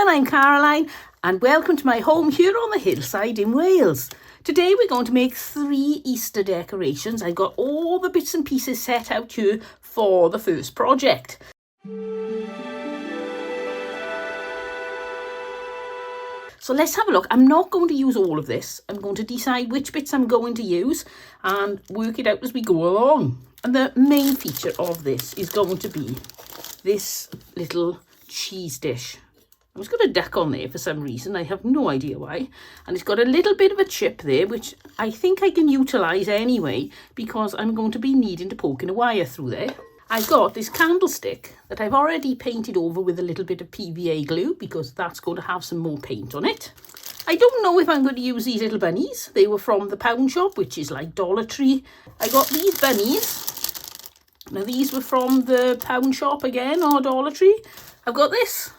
everyone, I'm Caroline and welcome to my home here on the hillside in Wales. Today we're going to make 3 Easter decorations. I've got all the bits and pieces set out here for the first project. So let's have a look. I'm not going to use all of this. I'm going to decide which bits I'm going to use and work it out as we go along. And the main feature of this is going to be this little cheese dish. It's got a duck on there for some reason. I have no idea why. And it's got a little bit of a chip there, which I think I can utilise anyway, because I'm going to be needing to poke in a wire through there. I've got this candlestick that I've already painted over with a little bit of PVA glue because that's going to have some more paint on it. I don't know if I'm going to use these little bunnies. They were from the pound shop, which is like Dollar Tree. I got these bunnies. Now these were from the pound shop again, or Dollar Tree. I've got this.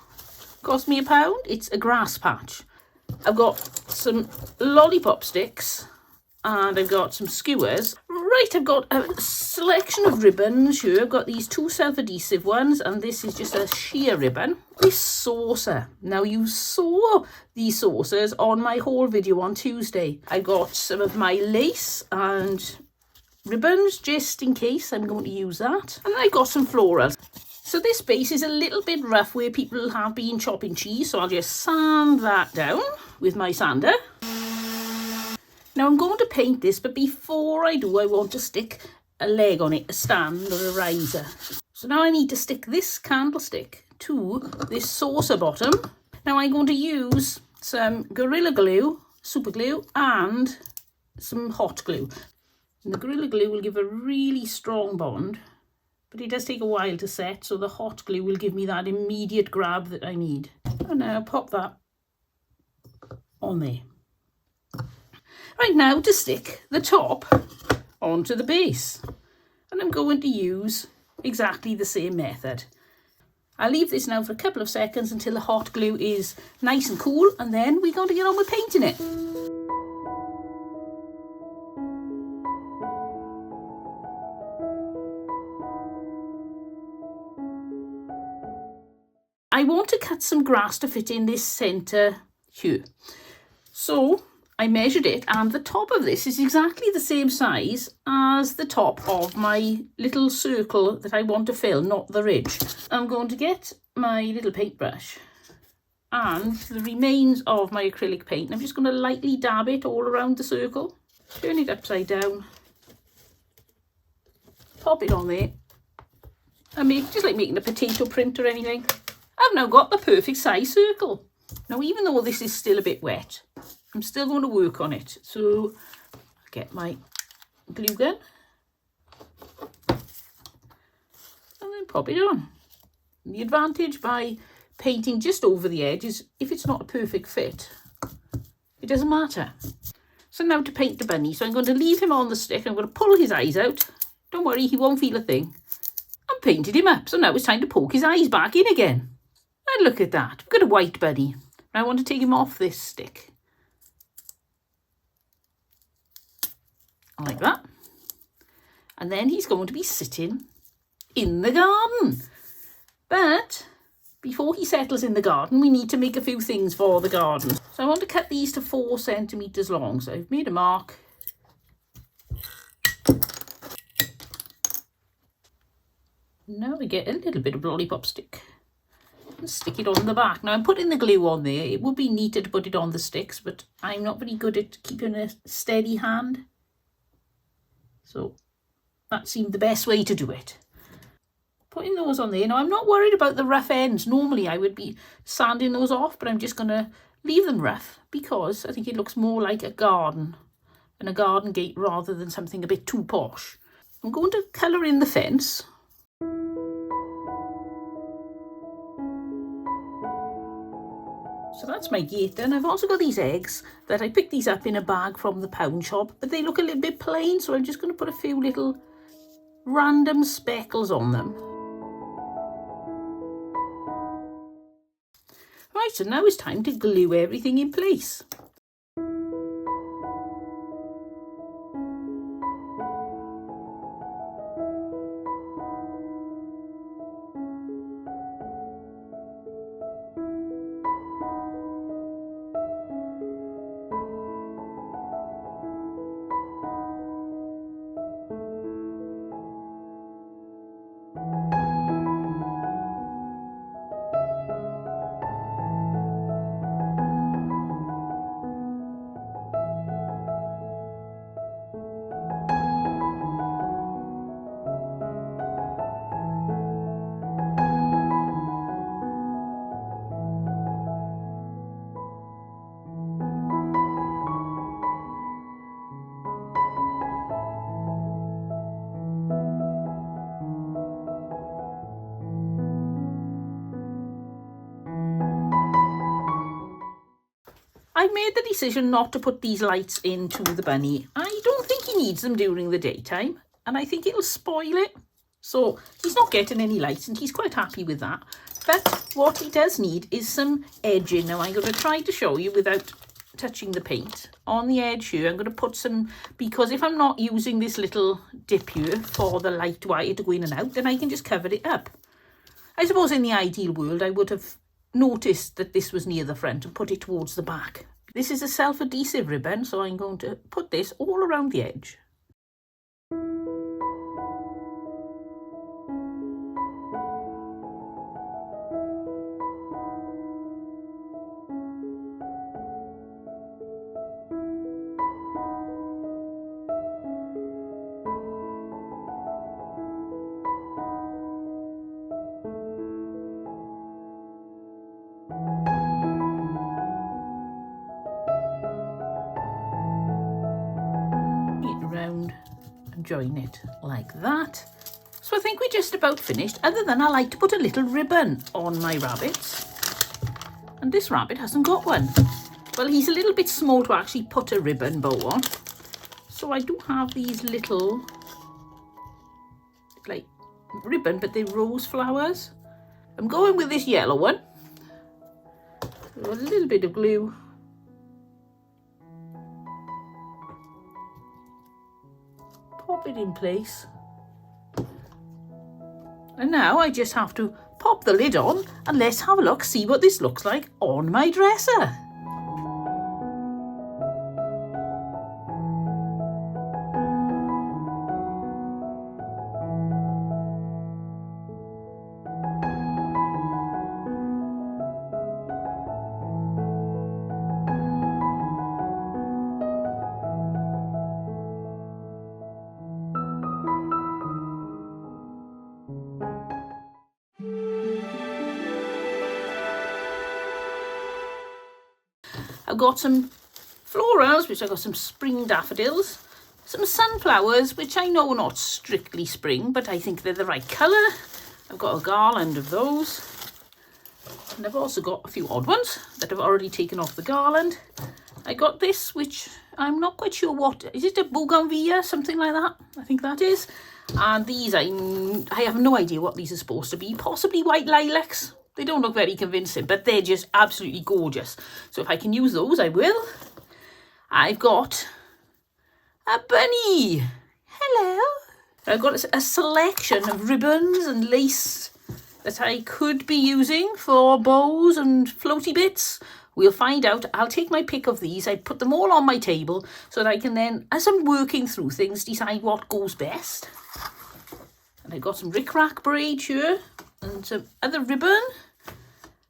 Cost me £1. It's a grass patch. I've got some lollipop sticks. And I've got some skewers. Right, I've got a selection of ribbons here. I've got these 2 self-adhesive ones, and this is just a sheer ribbon. This saucer. Now, you saw these saucers on my haul video on Tuesday. I got some of my lace and ribbons, just in case I'm going to use that. And I got some florals. So this base is a little bit rough where people have been chopping cheese, so I'll just sand that down with my sander. Now I'm going to paint this, but before I do, I want to stick a leg on it, a stand or a riser. So now I need to stick this candlestick to this saucer bottom. Now I'm going to use some Gorilla Glue, super glue, and some hot glue. And the Gorilla Glue will give a really strong bond, but it does take a while to set, so the hot glue will give me that immediate grab that I need. And now pop that on there. Right, now to stick the top onto the base. And I'm going to use exactly the same method. I'll leave this now for a couple of seconds until the hot glue is nice and cool, and then we're going to get on with painting it. I want to cut some grass to fit in this centre here. So I measured it, and the top of this is exactly the same size as the top of my little circle that I want to fill, not the ridge. I'm going to get my little paintbrush and the remains of my acrylic paint, and I'm just going to lightly dab it all around the circle. Turn it upside down, pop it on there, and make just like making a potato print or anything. I've now got the perfect size circle. Now, even though this is still a bit wet, I'm still going to work on it. So I'll get my glue gun and then pop it on. And the advantage by painting just over the edge is if it's not a perfect fit, it doesn't matter. So now to paint the bunny. So I'm going to leave him on the stick. I'm going to pull his eyes out. Don't worry, he won't feel a thing. I painted him up. So now it's time to poke his eyes back in again. And look at that. We've got a white bunny. I want to take him off this stick. Like that. And then he's going to be sitting in the garden. But before he settles in the garden, we need to make a few things for the garden. So I want to cut these to 4 centimetres long. So I've made a mark. Now we get a little bit of lollipop stick and stick it on the back. Now I'm putting the glue on there. It would be neater to put it on the sticks, but I'm not very good at keeping a steady hand. So that seemed the best way to do it. Putting those on there. Now I'm not worried about the rough ends. Normally I would be sanding those off, but I'm just going to leave them rough because I think it looks more like a garden and a garden gate rather than something a bit too posh. I'm going to colour in the fence. So that's my gate done. I've also got these eggs that I picked these up in a bag from the pound shop, but they look a little bit plain, so I'm just going to put a few little random speckles on them. Right, so now it's time to glue everything in place. I made the decision not to put these lights into the bunny. I don't think he needs them during the daytime, and I think it'll spoil it. So he's not getting any lights, and he's quite happy with that. But what he does need is some edging. Now I'm going to try to show you without touching the paint. On the edge here, I'm going to put some, because if I'm not using this little dip here for the light wire to go in and out, then I can just cover it up. I suppose in the ideal world, I would have noticed that this was near the front and put it towards the back. This is a self-adhesive ribbon, so I'm going to put this all around the edge. Around and join it like that. So I think we're just about finished, other than I like to put a little ribbon on my rabbits, and this rabbit hasn't got one. Well, he's a little bit small to actually put a ribbon bow on, so I do have these little like ribbon, but they're rose flowers. I'm going with this yellow one, a little bit of glue. Pop it in place, and now I just have to pop the lid on, and let's have a look, see what this looks like on my dresser. I've got some florals, which I've got some spring daffodils, some sunflowers, which I know are not strictly spring, but I think they're the right colour. I've got a garland of those. And I've also got a few odd ones that I've already taken off the garland. I got this, which I'm not quite sure what, is it a bougainvillea, something like that? I think that is. And these, I have no idea what these are supposed to be. Possibly white lilacs. They don't look very convincing, but they're just absolutely gorgeous. So if I can use those, I will. I've got a bunny. Hello. I've got a selection of ribbons and lace that I could be using for bows and floaty bits. We'll find out. I'll take my pick of these. I put them all on my table so that I can then, as I'm working through things, decide what goes best. And I've got some rickrack braid here and some other ribbon.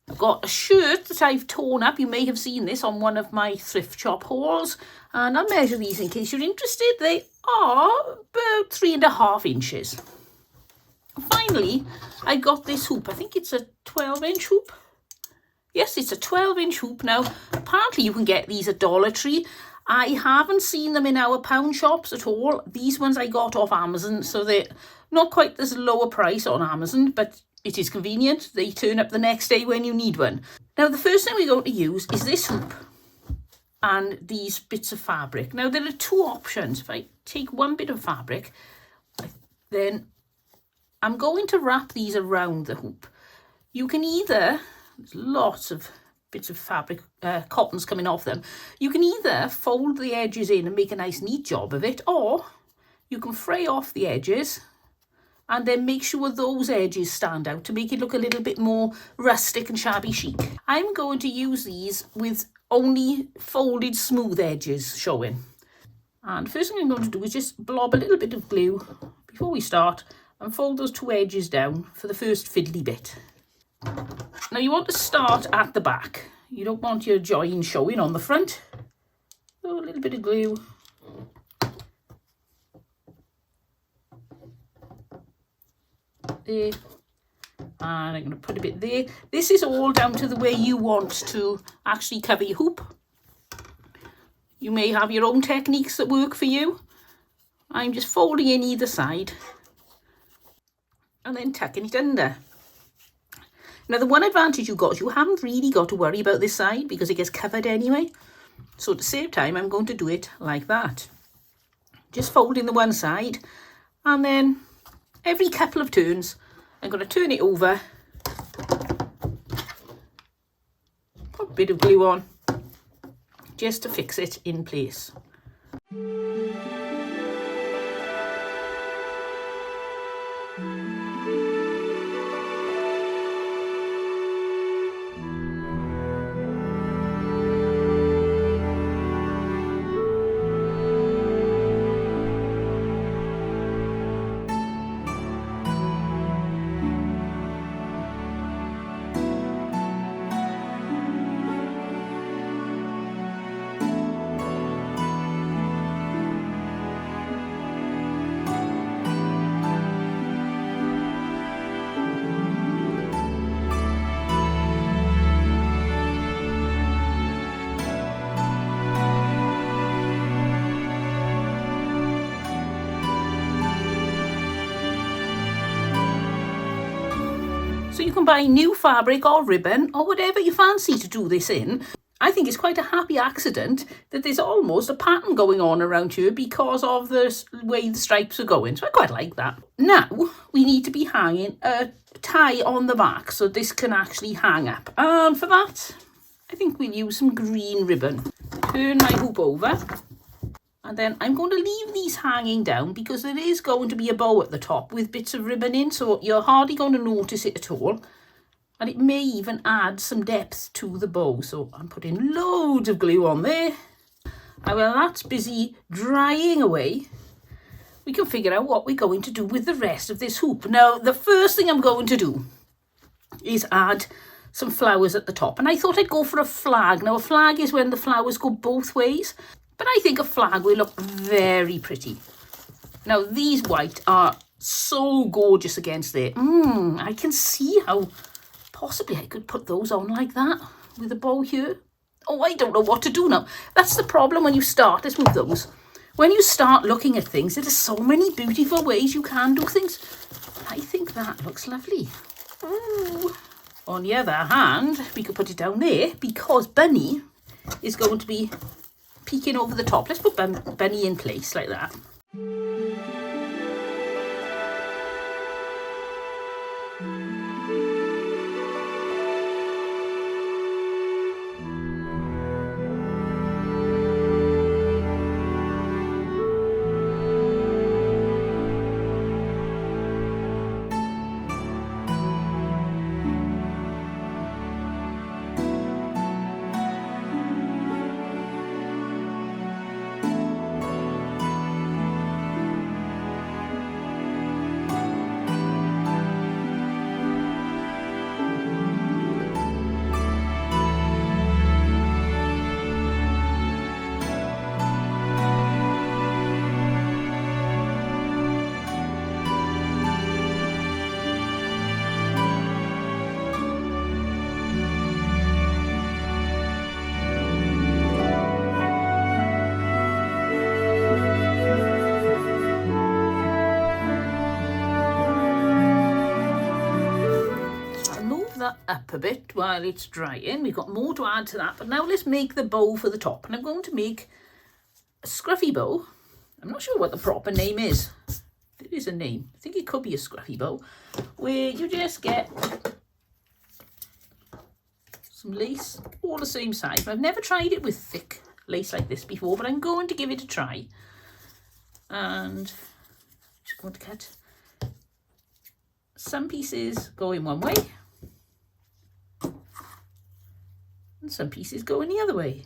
I've got a shirt that I've torn up. You may have seen this on one of my thrift shop hauls. And I'll measure these in case you're interested. They are about 3.5 inches. Finally, I got this hoop. I think it's a 12-inch hoop. Yes, it's a 12-inch hoop. Now, apparently you can get these at Dollar Tree. I haven't seen them in our pound shops at all. These ones I got off Amazon, so they're not quite as lower price on Amazon, but it is convenient. They turn up the next day when you need one. Now, the first thing we're going to use is this hoop and these bits of fabric. Now, there are two options. If I take one bit of fabric, then I'm going to wrap these around the hoop. You can either, there's lots of bits of fabric, cottons coming off them. You can either fold the edges in and make a nice neat job of it, or you can fray off the edges and then make sure those edges stand out to make it look a little bit more rustic and shabby chic. I'm going to use these with only folded smooth edges showing. And first thing I'm going to do is just blob a little bit of glue before we start and fold those two edges down for the first fiddly bit. Now you want to start at the back. You don't want your join showing on the front. So a little bit of glue. There. And I'm going to put a bit there. This is all down to the way you want to actually cover your hoop. You may have your own techniques that work for you. I'm just folding in either side and then tucking it under. Now, the one advantage you got is you haven't really got to worry about this side because it gets covered anyway. So to save time, I'm going to do it like that. Just folding the one side, and then every couple of turns, I'm going to turn it over, put a bit of glue on, just to fix it in place. So you can buy new fabric or ribbon or whatever you fancy to do this in. I think it's quite a happy accident that there's almost a pattern going on around here because of the way the stripes are going. So I quite like that. Now we need to be hanging a tie on the back so this can actually hang up. And for that, I think we'll use some green ribbon. Turn my hoop over. And then I'm going to leave these hanging down because there is going to be a bow at the top with bits of ribbon in, so you're hardly going to notice it at all. And it may even add some depth to the bow. So I'm putting loads of glue on there. And while that's busy drying away, we can figure out what we're going to do with the rest of this hoop. Now, the first thing I'm going to do is add some flowers at the top. And I thought I'd go for a flag. Now, a flag is when the flowers go both ways. But I think a flag will look very pretty. Now, these white are so gorgeous against there. I can see how possibly I could put those on like that with a bow here. Oh, I don't know what to do now. That's the problem when you start. Let's move those. When you start looking at things, there are so many beautiful ways you can do things. I think that looks lovely. Ooh. On the other hand, we could put it down there because Bunny is going to be peeking over the top. Let's put Bunny in place like that. Up a bit while it's drying. We've got more to add to that, but now let's make the bow for the top. And I'm going to make a scruffy bow. I'm not sure what the proper name is. There is a name. I think it could be a scruffy bow, where you just get some lace all the same size. I've never tried it with thick lace like this before, but I'm going to give it a try. And I'm just going to cut some pieces going one way, and some pieces going the other way.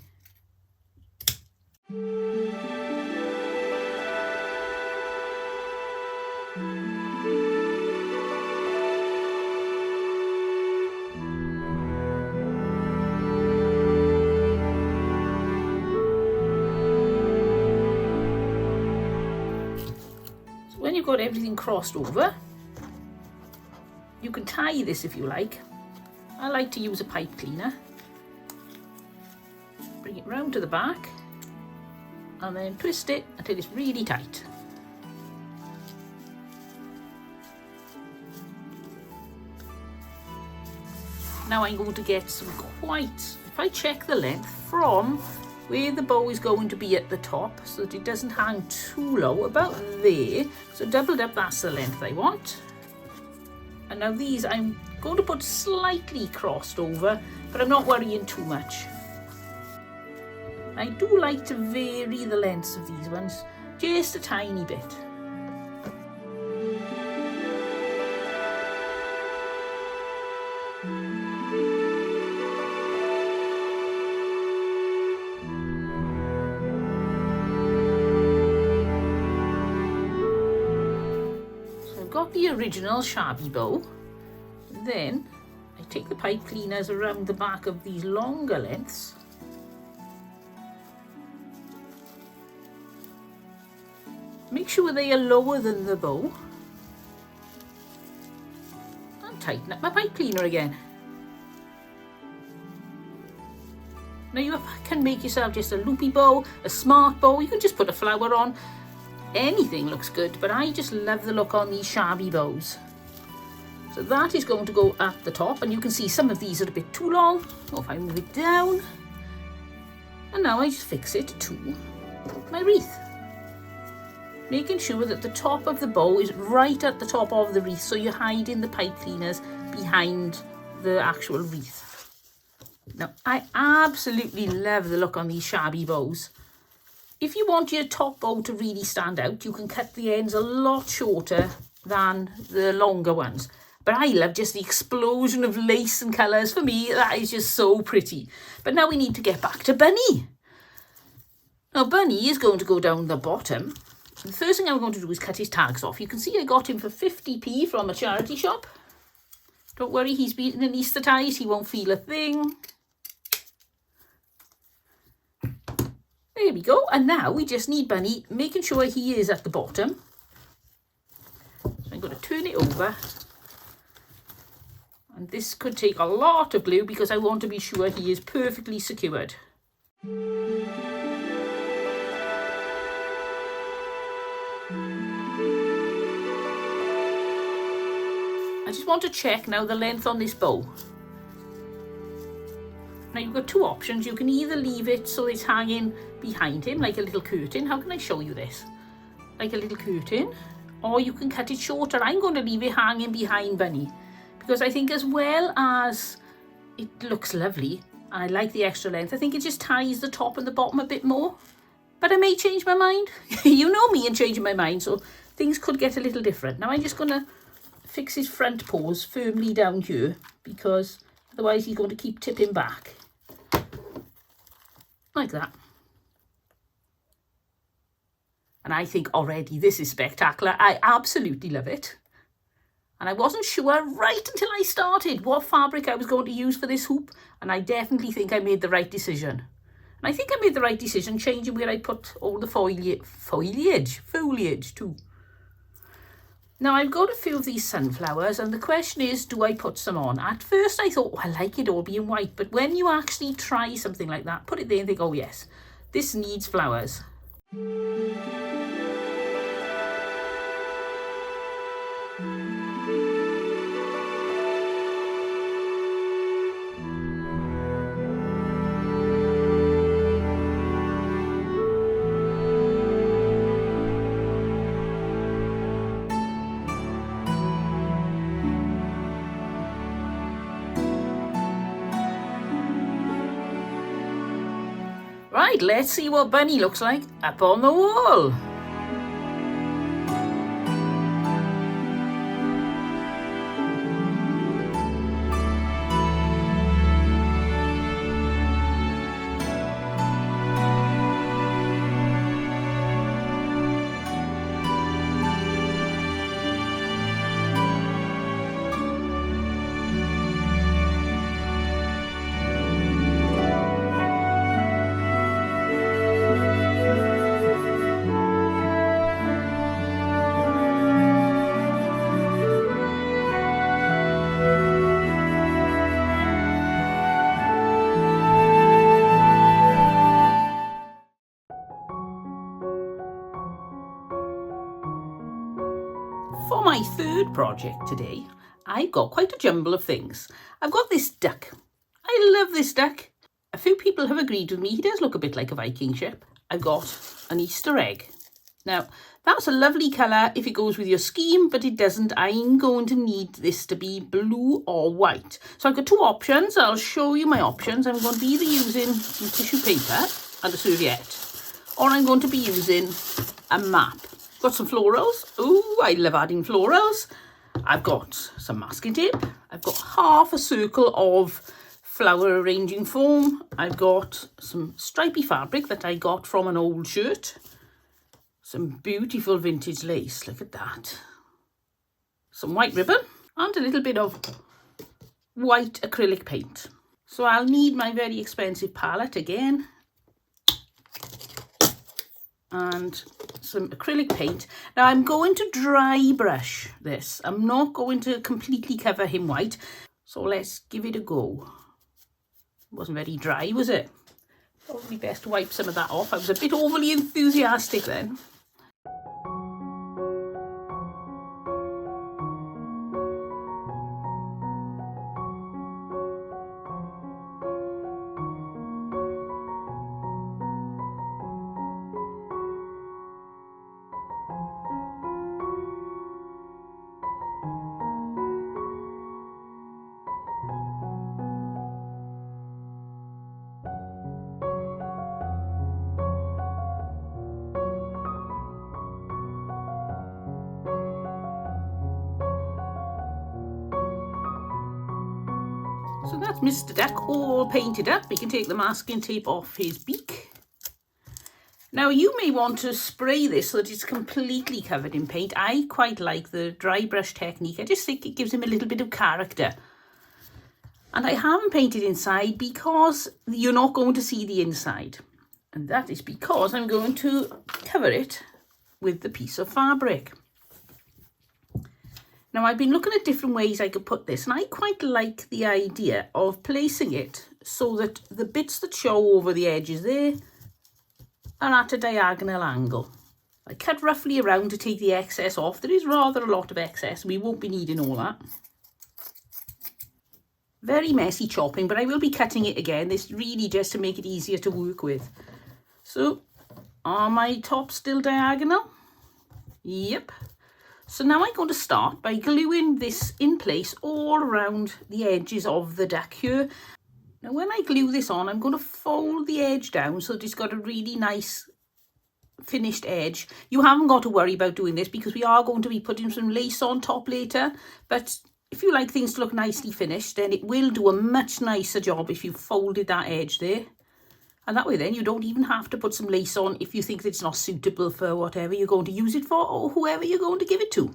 So when you've got everything crossed over, you can tie this if you like. I like to use a pipe cleaner. Bring it round to the back and then twist it until it's really tight. Now I'm going to get some quite, if I check the length from where the bow is going to be at the top so that it doesn't hang too low, about there. So doubled up, that's the length I want. And now these I'm going to put slightly crossed over, but I'm not worrying too much. I do like to vary the lengths of these ones just a tiny bit. Got the original shabby bow. Then I take the pipe cleaners around the back of these longer lengths. Make sure they are lower than the bow. And tighten up my pipe cleaner again. Now you can make yourself just a loopy bow, a smart bow. You can just put a flower on. Anything looks good, but I just love the look on these shabby bows. So that is going to go at the top, and you can see some of these are a bit too long. So if I move it down, and now I just fix it to my wreath. Making sure that the top of the bow is right at the top of the wreath, so you're hiding the pipe cleaners behind the actual wreath. Now, I absolutely love the look on these shabby bows. If you want your top bow to really stand out, you can cut the ends a lot shorter than the longer ones. But I love just the explosion of lace and colours. For me, that is just so pretty. But now we need to get back to Bunny. Now, Bunny is going to go down the bottom. The first thing I'm going to do is cut his tags off. You can see I got him for 50p from a charity shop. Don't worry, he's been anaesthetised. He won't feel a thing. There we go. And now we just need Bunny, making sure he is at the bottom. So I'm going to turn it over. And this could take a lot of glue because I want to be sure he is perfectly secured. I just want to check now the length on this bow. Now you've got two options. You can either leave it so it's hanging behind him like a little curtain. How can I show you this? Like a little curtain. Or you can cut it shorter. I'm going to leave it hanging behind Bunny, because I think as well as it looks lovely, I like the extra length, I think it just ties the top and the bottom a bit more. But I may change my mind. You know me and changing my mind, so things could get a little different. Now I'm just going to fix his front paws firmly down here, because otherwise he's going to keep tipping back. Like that. And I think already this is spectacular. I absolutely love it. And I wasn't sure right until I started what fabric I was going to use for this hoop. And I definitely think I made the right decision. And I think I made the right decision changing where I put all the foliage too. Now I've got a few of these sunflowers, and the question is, do I put some on? At first I thought, I like it all being white, but when you actually try something like that, put it there and think, oh yes, this needs flowers. Right, let's see what Bunny looks like up on the wall. For my third project today, I've got quite a jumble of things. I've got this duck. I love this duck. A few people have agreed with me. He does look a bit like a Viking ship. I've got an Easter egg. Now, that's a lovely colour if it goes with your scheme, but it doesn't. I'm going to need this to be blue or white. So I've got two options. I'll show you my options. I'm going to be either using some tissue paper and a serviette, or I'm going to be using a map. Got some florals. Oh, I love adding florals. I've got some masking tape. I've got half a circle of flower arranging foam. I've got some stripy fabric that I got from an old shirt. Some beautiful vintage lace, look at that. Some white ribbon and a little bit of white acrylic paint. So I'll need my very expensive palette again. And some acrylic paint. Now I'm going to dry brush this. I'm not going to completely cover him white. So let's give it a go. It wasn't very dry, was it? Probably best to wipe some of that off. I was a bit overly enthusiastic then. So that's Mr. Duck all painted up. We can take the masking tape off his beak. Now you may want to spray this so that it's completely covered in paint. I quite like the dry brush technique. I just think it gives him a little bit of character. And I haven't painted inside because you're not going to see the inside. And that is because I'm going to cover it with the piece of fabric. Now, I've been looking at different ways I could put this, and I quite like the idea of placing it so that the bits that show over the edges there are at a diagonal angle. I cut roughly around to take the excess off. There is rather a lot of excess. We won't be needing all that. Very messy chopping, but I will be cutting it again. This really just to make it easier to work with. So, are my tops still diagonal? Yep. So now I'm going to start by gluing this in place all around the edges of the duck here. Now when I glue this on, I'm going to fold the edge down so that it's got a really nice finished edge. You haven't got to worry about doing this because we are going to be putting some lace on top later. But if you like things to look nicely finished, then it will do a much nicer job if you folded that edge there. And that way then you don't even have to put some lace on if you think that it's not suitable for whatever you're going to use it for or whoever you're going to give it to.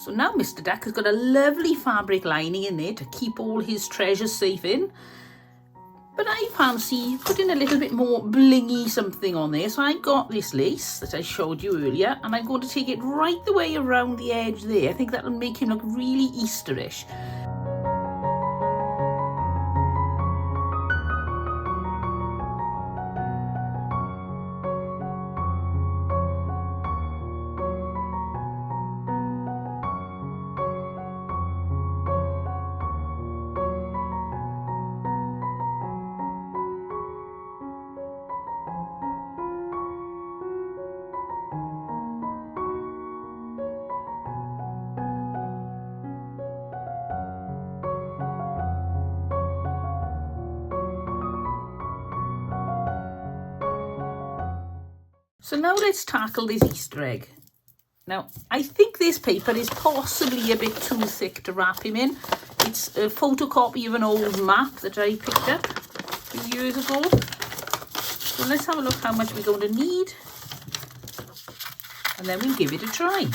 So now Mr. Duck has got a lovely fabric lining in there to keep all his treasures safe in. But I fancy putting a little bit more blingy something on there. So I've got this lace that I showed you earlier, and I'm going to take it right the way around the edge there. I think that'll make him look really Easterish. So now let's tackle this Easter egg. Now, I think this paper is possibly a bit too thick to wrap him in. It's a photocopy of an old map that I picked up a few years ago. So let's have a look how much we're going to need. And then we'll give it a try.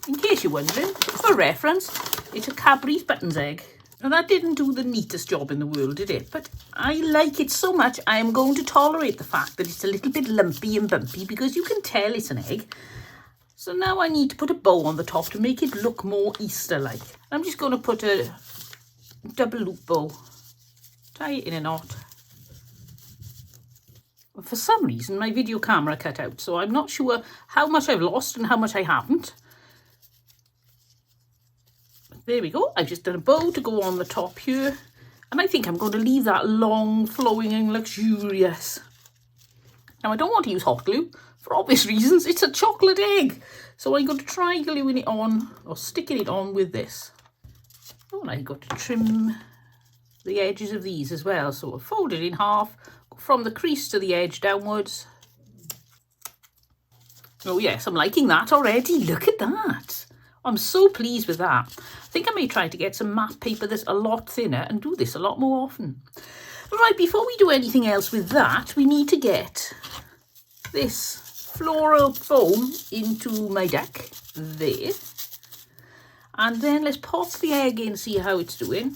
In case you're wondering, for reference, it's a Cadbury's Buttons egg. Now that didn't do the neatest job in the world, did it? But I like it so much, I am going to tolerate the fact that it's a little bit lumpy and bumpy because you can tell it's an egg. So now I need to put a bow on the top to make it look more Easter-like. I'm just going to put a double loop bow, tie it in a knot. For some reason, my video camera cut out, so I'm not sure how much I've lost and how much I haven't. There we go. I've just done a bow to go on the top here. And I think I'm going to leave that long, flowing and luxurious. Now, I don't want to use hot glue. For obvious reasons, it's a chocolate egg. So I'm going to try gluing it on, or sticking it on with this. Oh, and I've got to trim the edges of these as well. So I'll fold it in half, from the crease to the edge downwards. Oh yes, I'm liking that already. Look at that. I'm so pleased with that. I think I may try to get some matte paper that's a lot thinner and do this a lot more often. Right, before we do anything else with that, we need to get this floral foam into my duck. There. And then let's pop the egg in, see how it's doing.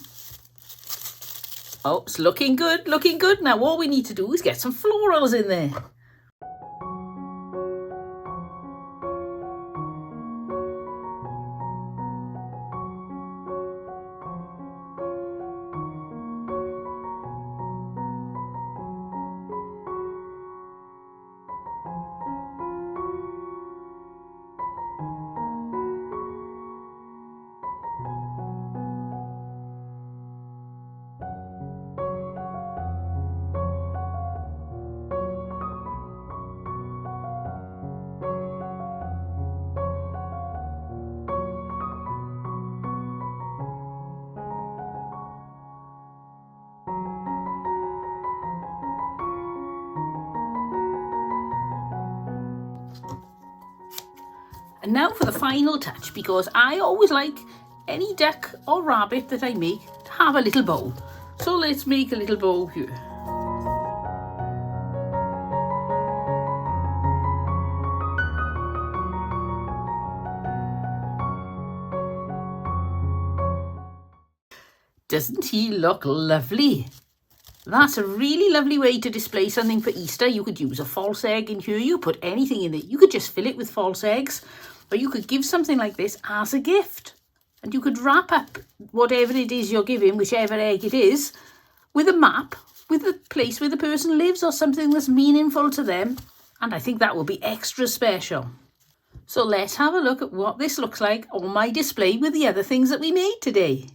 Oh, it's looking good, looking good. Now all we need to do is get some florals in there. And now for the final touch, because I always like any duck or rabbit that I make to have a little bow. So let's make a little bow here. Doesn't he look lovely? That's a really lovely way to display something for Easter. You could use a false egg in here. You put anything in it. You could just fill it with false eggs. Or you could give something like this as a gift. And you could wrap up whatever it is you're giving, whichever egg it is, with a map, with the place where the person lives or something that's meaningful to them. And I think that will be extra special. So let's have a look at what this looks like on my display with the other things that we made today.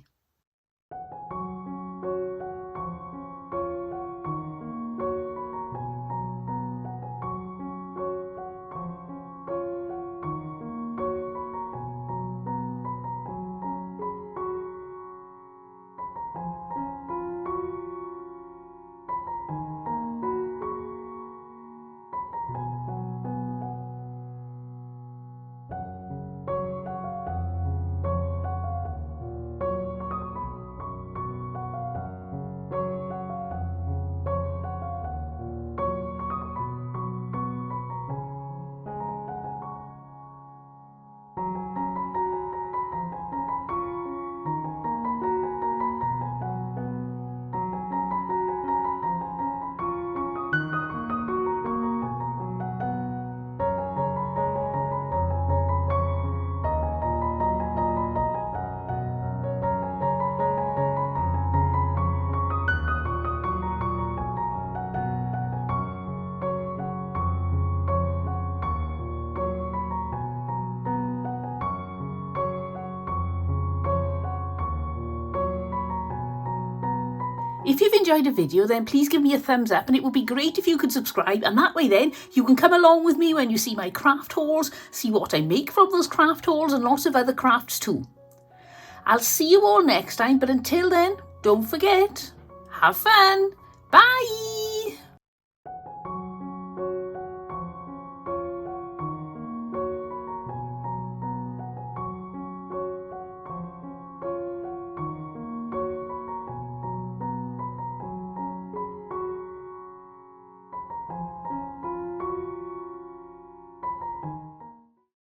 If you've enjoyed a video, then please give me a thumbs up, and it would be great if you could subscribe, and that way then you can come along with me when you see my craft hauls, see what I make from those craft hauls and lots of other crafts too. I'll see you all next time, but until then, don't forget, have fun. Bye!